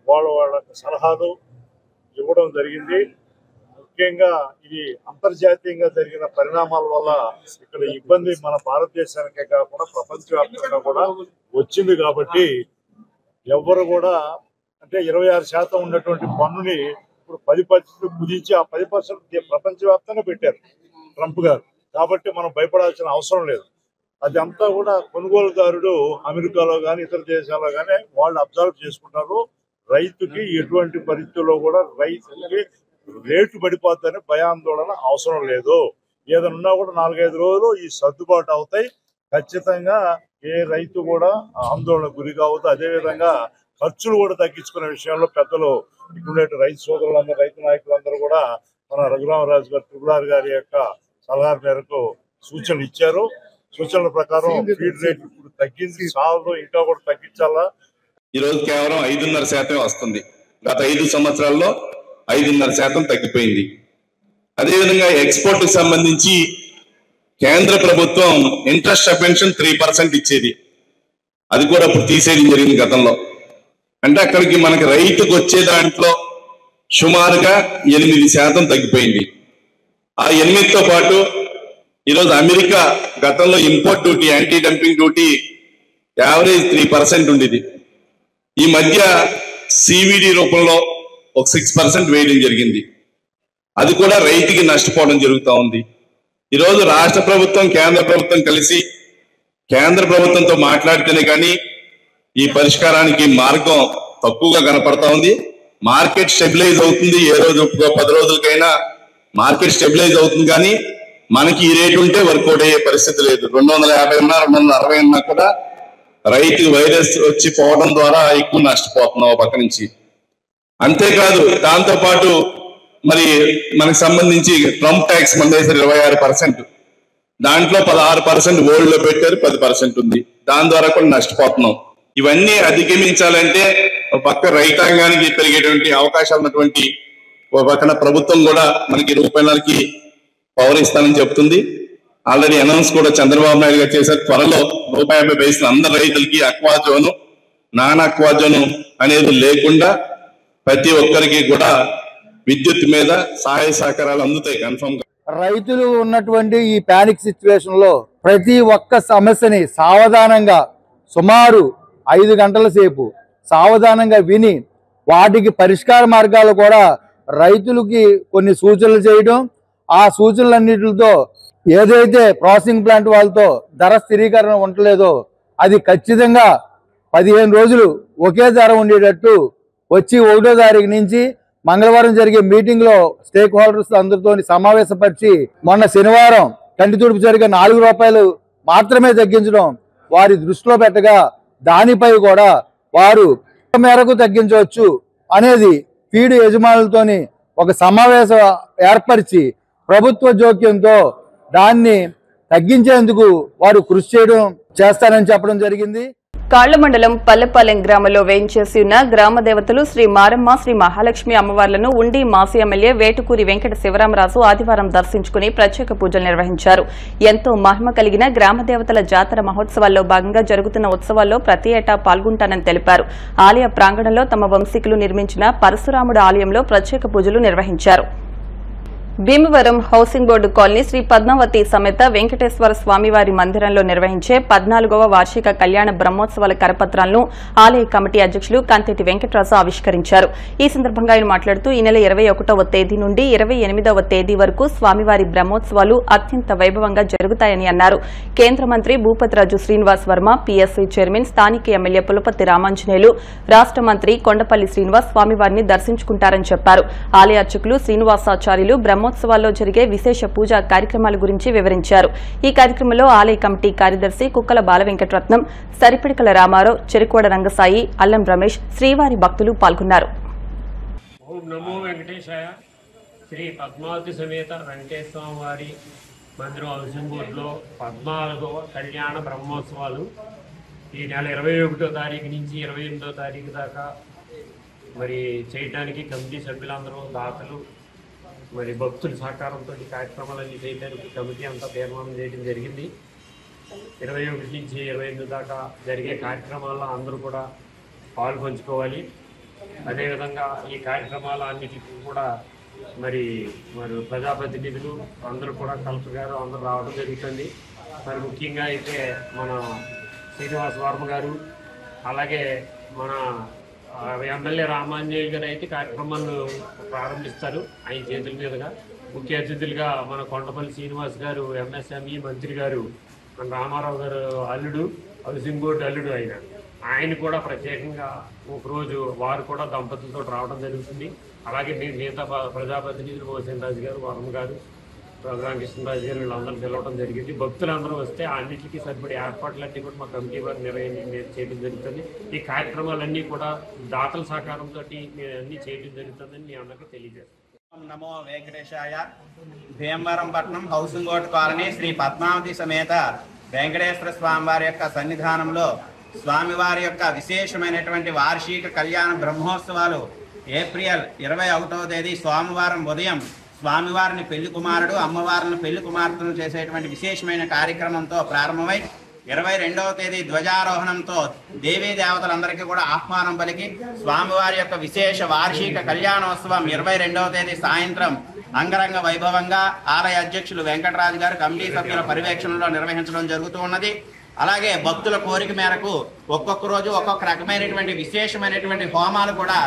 వాళ్ళ సలహాలు ఇవ్వడం జరిగింది. ముఖ్యంగా ఇది అంతర్జాతీయంగా జరిగిన పరిణామాల వల్ల ఇక్కడ ఇబ్బంది మన భారతదేశానికే కాకుండా ప్రపంచవ్యాప్తంగా కూడా వచ్చింది. కాబట్టి ఎవరు కూడా అంటే 26% ఉన్నటువంటి పన్నుని ఇప్పుడు 10% కుదించి ఆ 10% ప్రపంచవ్యాప్తంగా పెట్టారు ట్రంప్ గారు. కాబట్టి మనం భయపడాల్సిన అవసరం లేదు. అది అంతా కూడా కొనుగోలుదారుడు అమెరికాలో కానీ ఇతర దేశాల్లో కానీ వాళ్ళు అబ్జర్వ్ చేసుకుంటారు. రైతుకి ఎటువంటి పరిస్థితుల్లో కూడా రైతుకి రేటు పడిపోద్దని భయాందోళన అవసరం లేదు. ఏదన్నా కూడా 4-5 రోజులు ఈ సర్దుబాటు అవుతాయి. ఖచ్చితంగా ఏ రైతు కూడా ఆందోళన గురి కావద్దు. అదేవిధంగా ఖర్చులు కూడా తగ్గించుకునే విషయంలో పెద్దలు ఇక్కడ రైతు సోదరులందరూ, రైతు నాయకులందరూ కూడా మన రఘురామరాజు గారు, ట్రిబుల్ గారి యొక్క సలహా మేరకు సూచనలు ఇచ్చారు. సూచనల ప్రకారం ఫీడ్ రేట్ ఇప్పుడు తగ్గింది, సాగు ఇంకా కూడా తగ్గించాలా. ఈరోజు కేవలం 5.5% వస్తుంది. గత 5 సంవత్సరాల్లో 5.5% తగ్గిపోయింది. అదేవిధంగా ఎక్స్పోర్ట్ కి సంబంధించి కేంద్ర ప్రభుత్వం ఇంట్రెస్ట్ సబ్వెన్షన్ 3% ఇచ్చేది, అది కూడా ఇప్పుడు తీసేయడం జరిగింది గతంలో. అంటే అక్కడికి మనకి రైతుకు వచ్చే దాంట్లో సుమారుగా 8% తగ్గిపోయింది. ఆ 8తో పాటు ఈరోజు అమెరికా గతంలో import duty, anti dumping duty average 3% ఉండేది. ఈ మధ్య సివిడి రూపంలో ఒక 6% వేయడం జరిగింది. అది కూడా రైతుకి నష్టపోవడం జరుగుతూ ఉంది. ఈరోజు రాష్ట్ర ప్రభుత్వం, కేంద్ర ప్రభుత్వం కలిసి కేంద్ర ప్రభుత్వంతో మాట్లాడితేనే కానీ ఈ పరిష్కారానికి మార్గం తక్కువగా కనపడతా ఉంది. మార్కెట్ స్టెబిలైజ్ అవుతుంది. ఏ రోజు 10 రోజులకైనా మార్కెట్ స్టెబిలైజ్ అవుతుంది, కానీ మనకి ఈ రేటు ఉంటే వర్కౌట్ అయ్యే పరిస్థితి లేదు. 250 ఉన్నా 260 ఉన్నా కూడా రైతు వైరస్ వచ్చి పోవడం ద్వారా ఎక్కువ నష్టపోతున్నాం పక్క నుంచి. అంతేకాదు దాంతోపాటు మరి మనకు సంబంధించి ట్రంప్ ట్యాక్స్ మన దేశం 26%, దాంట్లో 16% ఓల్డ్ లో పెట్టారు, 10% ఉంది. దాని ద్వారా కూడా నష్టపోతున్నాం. ఇవన్నీ అధిగమించాలంటే ఒక పక్క రైతాంగానికి పెరిగేటువంటి అవకాశాలు ఉన్నటువంటి ఒక పక్కన ప్రభుత్వం కూడా మనకి రూపాయలకి పవర్ ఇస్తానని చెప్తుంది. ఆల్రెడీ అనౌన్స్ కూడా చంద్రబాబు నాయుడు గారు చేశారు. త్వరలో ₹150 అందరు రైతులకి అక్వాజోను, నాన్ అక్వాజోను అనేది లేకుండా ప్రతి ఒక్కరికి కూడా విద్యుత్ మీద సహాయ సహకారాలు అందుతాయి కన్ఫర్మ్ గా. రైతులు ఉన్నటువంటి ఈ పానిక్ సిచ్యువేషన్ లో ప్రతి ఒక్క సమస్యని సావధానంగా సుమారు 5 గంటల సేపు సావధానంగా విని వాటికి పరిష్కార మార్గాలు కూడా రైతులకి కొన్ని సూచనలు చేయడం, ఆ సూచనలన్నిటితో ఏదైతే ప్రాసెసింగ్ ప్లాంట్ వాళ్ళతో ధర స్థిరీకరణ ఉండలేదో అది ఖచ్చితంగా 15 రోజులు ఒకే ధర ఉండేటట్టు వచ్చి 1వ తారీఖు నుంచి మంగళవారం జరిగే మీటింగ్ లో స్టేక్ హోల్డర్స్ అందరితో సమావేశపరిచి మొన్న శనివారం కంటితుడుపు జరిగే ₹4 మాత్రమే తగ్గించడం వారి దృష్టిలో పెట్టగా దానిపై కూడా వారు మేరకు తగ్గించవచ్చు అనేది ఫీడ్ యజమానులతోని ఒక సమావేశం ఏర్పరిచి ప్రభుత్వ జోక్యంతో దాన్ని తగ్గించేందుకు వారు కృషి చేస్తారని చెప్పడం జరిగింది. కాళ్ల మండలం పల్లెపాలెం గ్రామంలో వేయించేసి ఉన్న గ్రామ దేవతలు శ్రీ మారమ్మ, శ్రీ మహాలక్ష్మి అమ్మవార్లను ఉండి మాజీ ఎమ్మెల్యే వేటుకూరి వెంకట శివరామరాజు ఆదివారం దర్శించుకుని ప్రత్యేక పూజలు నిర్వహించారు. ఎంతో మహిమ కలిగిన గ్రామ దేవతల జాతర మహోత్సవాల్లో భాగంగా జరుగుతున్న ఉత్సవాల్లో ప్రతి ఏటా పాల్గొంటానని తెలిపారు. ఆలయ ప్రాంగణంలో తమ వంశీకులు నిర్మించిన పరశురాముడు ఆలయంలో ప్రత్యేక పూజలు నిర్వహించారు. Bhimavaram housing board colony Sri Padmavati సమేత వెంకటేశ్వర స్వామివారి మందిరంలో నిర్వహించే 14వ వార్షిక కళ్యాణ బ్రహ్మోత్సవాల కరపత్రాలను ఆలయ కమిటీ అధ్యక్షులు కంతెటి వెంకటరాజు ఆవిష్కరించారు. ఈ సందర్భంగా ఆయన మాట్లాడుతూ ఈ నెల 21వ తేదీ నుండి 28వ తేదీ వరకు స్వామివారి బ్రహ్మోత్సవాలు అత్యంత వైభవంగా జరుగుతాయని అన్నారు. కేంద్ర మంత్రి భూపతిరాజు శ్రీనివాస్ వర్మ, పీఎస్సీ చైర్మన్ స్థానిక ఎమ్మెల్యే పులపర్తి రామాంజనేయులు, రాష్ట మంత్రి కొండపల్లి శ్రీనివాస్ స్వామివారిని దర్శించుకుంటారని చెప్పారు. ఆలయ అర్చకులు శ్రీనివాసాచార్యులు బ్రహ్మోత్సవాల్లో జరిగే విశేష పూజా కార్యక్రమాల గురించి వివరించారు. ఈ కార్యక్రమంలో ఆలయ కమిటీ కార్యదర్శి కుక్కల బాలవెంకటరత్నం, సరిపిడికల రామారావు, చెరుకోడ రంగసాయి, అల్లం రమేష్, శ్రీవారి భక్తులు పాల్గొన్నారు. ఓం నమో వెంకటేశాయ. శ్రీ పద్మావతి సమేత వెంకటేశ్వర వారి మందిరం హౌసింగ్ బోర్డులో 14వ కళ్యాణ బ్రహ్మోత్సవాలు ఈ నెల 21వ తారీఖు నుంచి 28వ తారీఖు దాకా మరి చేయడానికి కమిటీ సభ్యులందరూ, దాతలు, మరి భక్తుల సహకారంతో ఈ కార్యక్రమాలన్నీ చేయడానికి కమిటీ అంతా తీర్మానం చేయడం జరిగింది. 21 నుంచి 28 దాకా జరిగే కార్యక్రమాల్లో అందరూ కూడా పాల్పంచుకోవాలి. అదేవిధంగా ఈ కార్యక్రమాల అన్నిటికీ కూడా మరి ప్రజాప్రతినిధులు అందరూ కూడా, కలెక్టర్ గారు అందరూ రావడం జరుగుతుంది. మరి ముఖ్యంగా అయితే మన శ్రీనివాస్ వర్మ గారు, అలాగే మన ఎమ్మెల్యే రామాంజనేయులు గారు అయితే కార్యక్రమాలను ప్రారంభిస్తారు. ఆయన చేతుల మీదుగా ముఖ్య అతిథులుగా మన కొండపల్లి శ్రీనివాస్ గారు, ఎంఎస్ఎంఈ మంత్రి గారు, మన రామారావు గారు అల్లుడు, హౌసింగ్ బోర్డు అల్లుడు ఆయన కూడా ప్రత్యేకంగా ఒకరోజు వారు కూడా దంపతులతో రావడం జరుగుతుంది. అలాగే మిగతా ప్రజాప్రతినిధులు మోసేన్ రాజు గారు, వర్మ గారు, రఘురామకృష్ణరాజు గారు వీళ్ళందరూ పిలవడం జరిగింది. భక్తులందరూ వస్తే అన్నింటికి సరిపడే ఏర్పాట్లన్నీ కూడా మా కమిటీ వారు చేయడం జరుగుతుంది. ఈ కార్యక్రమాలన్నీ కూడా దాతల సహకారంతో అన్ని చేయడం జరుగుతుందని మీ అందరికీ తెలియజేస్తాను. నమో వెంకటేశాయ. భీమవరం పట్టణం housing board colony Sri Padmavati సమేత వెంకటేశ్వర స్వామి వారి యొక్క సన్నిధానంలో స్వామివారి యొక్క విశేషమైనటువంటి వార్షిక కళ్యాణ బ్రహ్మోత్సవాలు ఏప్రిల్ 21వ తేదీ సోమవారం ఉదయం స్వామివారిని పెళ్లి కుమారుడు, అమ్మవారిని పెళ్లి కుమార్తెను చేసేటువంటి విశేషమైన కార్యక్రమంతో ప్రారంభమై 22వ తేదీ ధ్వజారోహణంతో దేవీ దేవతలందరికీ కూడా ఆహ్వానం పలికి స్వామివారి యొక్క విశేష వార్షిక కళ్యాణోత్సవం 22వ తేదీ సాయంత్రం అంగరంగ వైభవంగా ఆలయ అధ్యక్షులు వెంకటరాజు గారు, కమిటీ సభ్యుల పర్యవేక్షణలో నిర్వహించడం జరుగుతూ ఉన్నది. అలాగే భక్తుల కోరిక మేరకు ఒక్కొక్క రోజు ఒక్కొక్క రకమైనటువంటి విశేషమైనటువంటి హోమాలు కూడా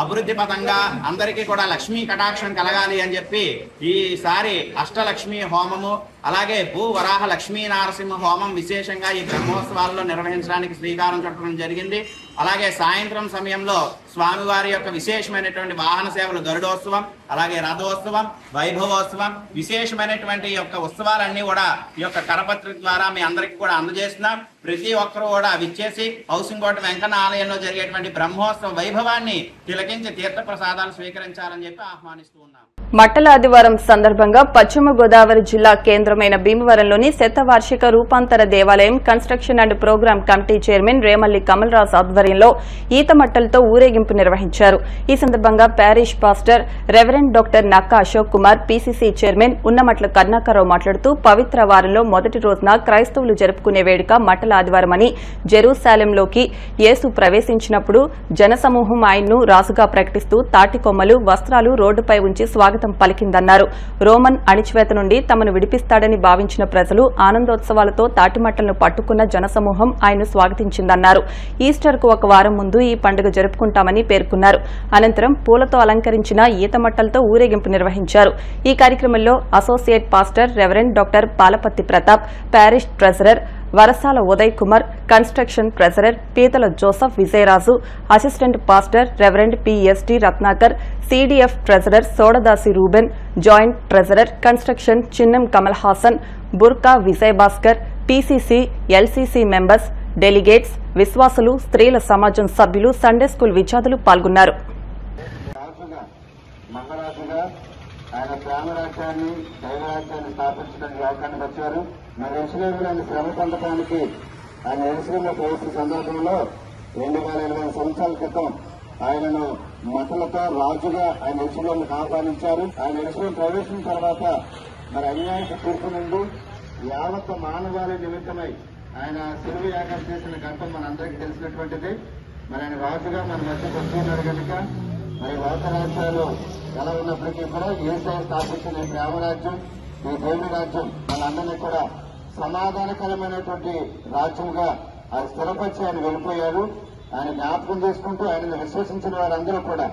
అభివృద్ధి పథంగా అందరికీ కూడా లక్ష్మీ కటాక్షం కలగాలి అని చెప్పి ఈసారి అష్టలక్ష్మి హోమము, అలాగే భూ వరాహ లక్ష్మీ నారసింహ హోమం విశేషంగా ఈ బ్రహ్మోత్సవాల్లో నిర్వహించడానికి శ్రీకారం చుట్టడం జరిగింది. అలాగే సాయంత్రం సమయంలో స్వామివారి యొక్క విశేషమైనటువంటి వాహన సేవలు గరుడోత్సవం, అలాగే రథోత్సవం, వైభవోత్సవం, విశేషమైనటువంటి యొక్క ఉత్సవాలన్నీ కూడా ఈ యొక్క కరపత్రిక ద్వారా మీ అందరికీ కూడా అందజేస్తున్నాం. ప్రతి ఒక్కరూ కూడా విచ్చేసి హౌసింగ్ బోర్డు వెంకన్న ఆలయంలో జరిగేటువంటి బ్రహ్మోత్సవ వైభవాన్ని తిలకించి తీర్థ ప్రసాదాలు స్వీకరించాలని చెప్పి ఆహ్వానిస్తూ ఉన్నాం. మట్టల ఆదివారం సందర్భంగా పశ్చిమ గోదావరి జిల్లా కేంద్రమైన భీమవరంలోని శతవార్షిక రూపాంతర దేవాలయం construction and program committee chairman Remalli Kamal Raj ఆధ్వర్యంలో ఈతమట్టలతో ఊరేగింపు నిర్వహించారు. ఈ సందర్భంగా parish pastor reverend doctor Nakka Ashok Kumar, PCC chairman Unnamatla Karnakara Rao మాట్లాడుతూ పవిత్ర వారంలో మొదటి రోజున క్రైస్తవులు జరుపుకునే వేడుక మట్టల ఆదివారం అని, జెరూసాలెంలోకి యేసు ప్రవేశించినప్పుడు జనసమూహం ఆయన్ను రాజుగా ప్రకటిస్తూ తాటి కొమ్మలు, వస్త్రాలు రోడ్డుపై ఉంచి స్వాగతం పలికిందన్నారు. రోమన్ అణిచివేత నుండి తమను విడిపిస్తాడని భావించిన ప్రజలు ఆనందోత్సవాలతో తాటిమట్టలను పట్టుకున్న జనసమూహం ఆయన్ను స్వాగతించిందన్నారు. ఈస్టర్ కు ఒక వారం ముందు ఈ పండుగ జరుపుకుంటామని పేర్కొన్నారు. అనంతరం పూలతో అలంకరించిన ఈతమట్టలతో ఊరేగింపు నిర్వహించారు. ఈ కార్యక్రమంలో associate pastor reverend doctor Palapatti Pratap, parish treasurer Varasala Uday Kumar, construction treasurer Peetala Joseph Vijayaraju, assistant pastor reverend PST Ratnakar, CDF treasurer Sodadasi Reuben, joint treasurer construction Chinnam Kamal Haasan, Burka Vijay Bhaskar, PCC, LCC members, delegates, విశ్వాసులు, స్త్రీల సమాజం సభ్యులు, సండే స్కూల్ విద్యార్థులు పాల్గొన్నారు. ఆయన గ్రామరాజ్యాన్ని, దైవరాజ్యాన్ని స్థాపించడానికి అవకాశం వచ్చారు. మరి ఎరుసలేములో ఆయన శ్రమ పొందడానికి ఆయన ఎరుసలేంలో ప్రవేశించిన సందర్భంలో 2020 సంవత్సరాల క్రితం ఆయనను మతలతో రాజుగా ఆయన ఎరుసలేంకి ఆహ్వానించారు. ఆయన ఎరుసలేం ప్రవేశించిన తర్వాత మరి అన్యాయక తీర్పు నుండి యావత్ మానవాళి నిమిత్తమై ఆయన శిలువ యాగం చేసిన ఘట్టం మనందరికీ తెలిసినటువంటిది. మరి ఆయన రాజుగా మన మధ్యకు వస్తున్నారు కనుక మరి లోక రాజ్యాలు ఎలా ఉన్నప్పటికీ కూడా యేసయ్య స్థాపించిన ఈ గ్రామరాజ్యం, ఈ దేవుని రాజ్యం మనందరినీ కూడా సమాధానకరమైనటువంటి రాజ్యంగా ఆయన స్థిరపరిచి ఆయన వెళ్ళిపోయారు. ఆయన జ్ఞాపకం చేసుకుంటూ ఆయనను విశ్వసించిన వారందరూ కూడా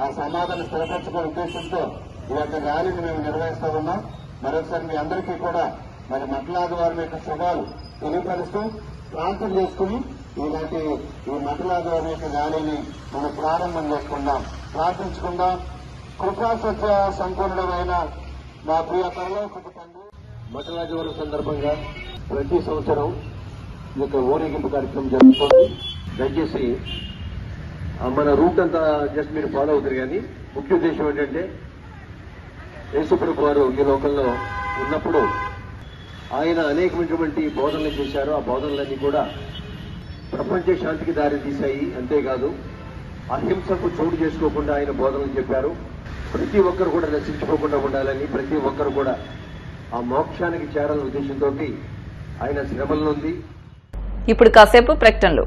ఆ సమాధానం స్థిరపరచుకునే ఉద్దేశంతో ఈ యొక్క ర్యాలీని మేము నిర్వహిస్తూ ఉన్నాం. మరొకసారి మీ అందరికీ కూడా మరి మట్టలాదివారం యొక్క శుభాలు తెలియపరుస్తూ ప్రార్థన చేసుకుని ఇలాంటి ఈ మట్టలాదివారం యొక్క ర్యాలీని మనం ప్రారంభం చేసుకుందాం, ప్రార్థించుకుందాం. కృపా సత్య సంపూర్ణమైన మా ప్రియ పరలోకపు తండ్రి, మట్టలాదివారం సందర్భంగా ప్రతి సంవత్సరం ఈ యొక్క ఊరేగింపు కార్యక్రమం జరుగుతుంది. దయచేసి మన రూట్ అంతా జస్ట్ మీరు ఫాలో అవుతారు. కానీ ముఖ్య ఉద్దేశం ఏంటంటే యేసుప్రభు వారు ఈ లోకంలో ఉన్నప్పుడు ఆయన అనేకమైనటువంటి బోధనలు చేశారు. ఆ బోధనలన్నీ కూడా ప్రపంచ శాంతికి దారి తీశాయి. అంతేకాదు అహింసకు చోటు చేసుకోకుండా ఆయన బోధనలు చెప్పారు. ప్రతి ఒక్కరు కూడా నశించుకోకుండా ఉండాలని, ప్రతి ఒక్కరు కూడా ఆ మోక్షానికి చేరాలనే ఉద్దేశంతో ఆయన శ్రమల నుండి. ఇప్పుడు కాసేపు ప్రకటనలు.